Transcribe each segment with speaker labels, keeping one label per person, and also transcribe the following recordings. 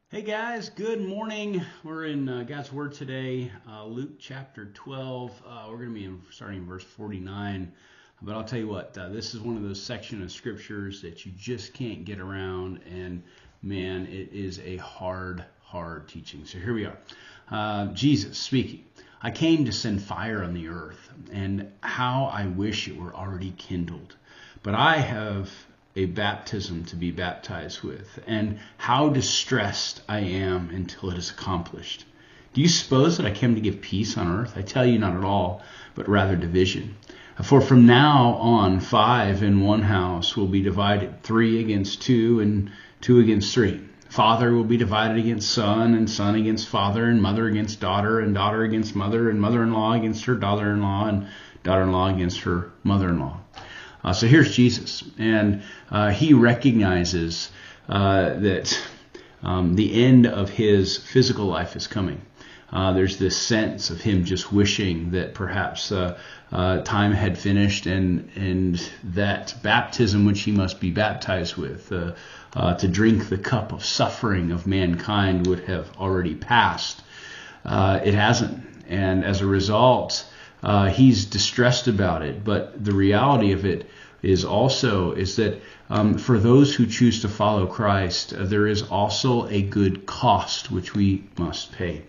Speaker 1: Hey guys, good morning. We're in God's Word today, Luke chapter 12. We're going to be starting in verse 49. But I'll tell you what, this is one of those sections of scriptures that you just can't get around. And man, it is a hard teaching. So here we are. Jesus speaking. I came to send fire on the earth, and how I wish it were already kindled. But I have a baptism to be baptized with, and how distressed I am until it is accomplished. Do you suppose that I came to give peace on earth? I tell you, not at all, but rather division. For from now on, 5 in one house will be divided, 3 against 2, and 2 against 3. Father will be divided against son, and son against father, and mother against daughter, and daughter against mother, and mother-in-law against her daughter-in-law, and daughter-in-law against her mother-in-law. So here's Jesus, and he recognizes that the end of his physical life is coming. There's this sense of him just wishing that perhaps time had finished, and that baptism which he must be baptized with, to drink the cup of suffering of mankind, would have already passed. It hasn't, and as a result, he's distressed about it. But the reality of it is that for those who choose to follow Christ, there is also a good cost which we must pay.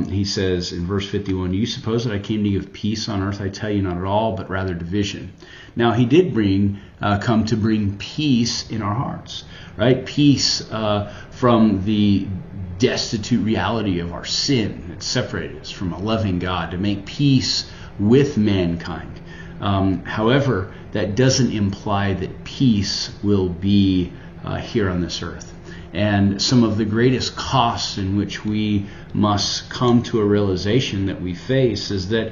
Speaker 1: He says in verse 51, "Do you suppose that I came to give peace on earth? I tell you, not at all, but rather division." Now, he did come to bring peace in our hearts, right? Peace from the destitute reality of our sin that separated us from a loving God, to make peace with mankind. However, that doesn't imply that peace will be here on this earth. And some of the greatest costs in which we must come to a realization that we face is that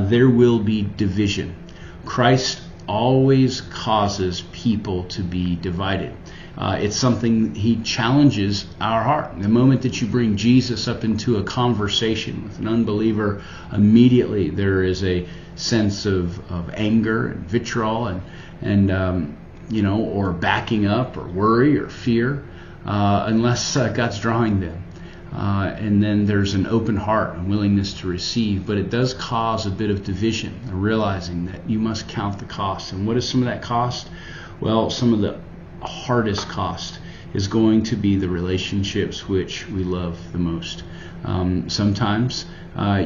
Speaker 1: there will be division. Christ always causes people to be divided. It's something he challenges our heart. The moment that you bring Jesus up into a conversation with an unbeliever, immediately there is a sense of anger and vitriol and or backing up or worry or fear, unless God's drawing them. And then there's an open heart and willingness to receive. But it does cause a bit of division, realizing that you must count the cost. And what is some of that cost? Well, some of the hardest cost is going to be the relationships which we love the most. Sometimes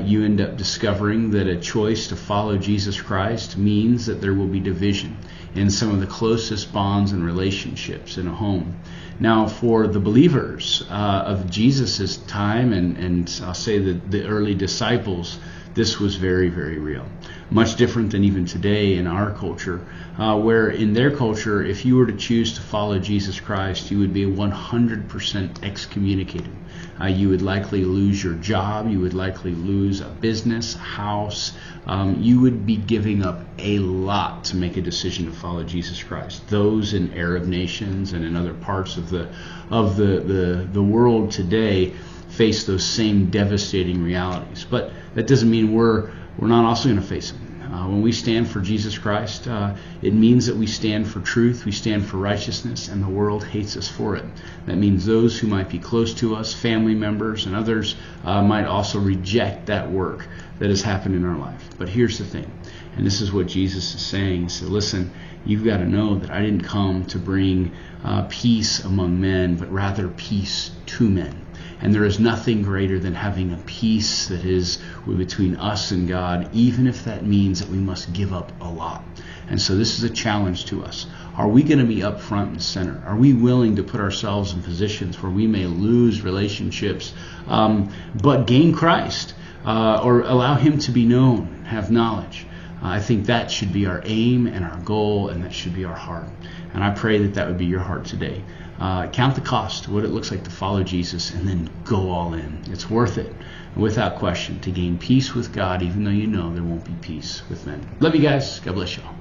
Speaker 1: you end up discovering that a choice to follow Jesus Christ means that there will be division in some of the closest bonds and relationships in a home. Now, for the believers of Jesus' time, and I'll say the early disciples, this was very, very real. Much different than even today in our culture, where in their culture, if you were to choose to follow Jesus Christ, you would be 100% excommunicated. You would likely lose your job. You would likely lose a business, a house. You would be giving up a lot to make a decision to follow Jesus Christ. Those in Arab nations and in other parts of the world today face those same devastating realities. But that doesn't mean we're not also going to face them. When we stand for Jesus Christ, it means that we stand for truth, we stand for righteousness, and the world hates us for it. That means those who might be close to us, family members and others, might also reject that work that has happened in our life. But here's the thing, and this is what Jesus is saying. He said, listen, you've got to know that I didn't come to bring peace among men, but rather peace to men. And there is nothing greater than having a peace that is between us and God, even if that means that we must give up a lot. And so this is a challenge to us. Are we going to be up front and center? Are we willing to put ourselves in positions where we may lose relationships, but gain Christ, or allow him to be known, have knowledge? I think that should be our aim and our goal, and that should be our heart. And I pray that that would be your heart today. Count the cost, what it looks like to follow Jesus, and then go all in. It's worth it, without question, to gain peace with God, even though you know there won't be peace with men. Love you guys. God bless you all.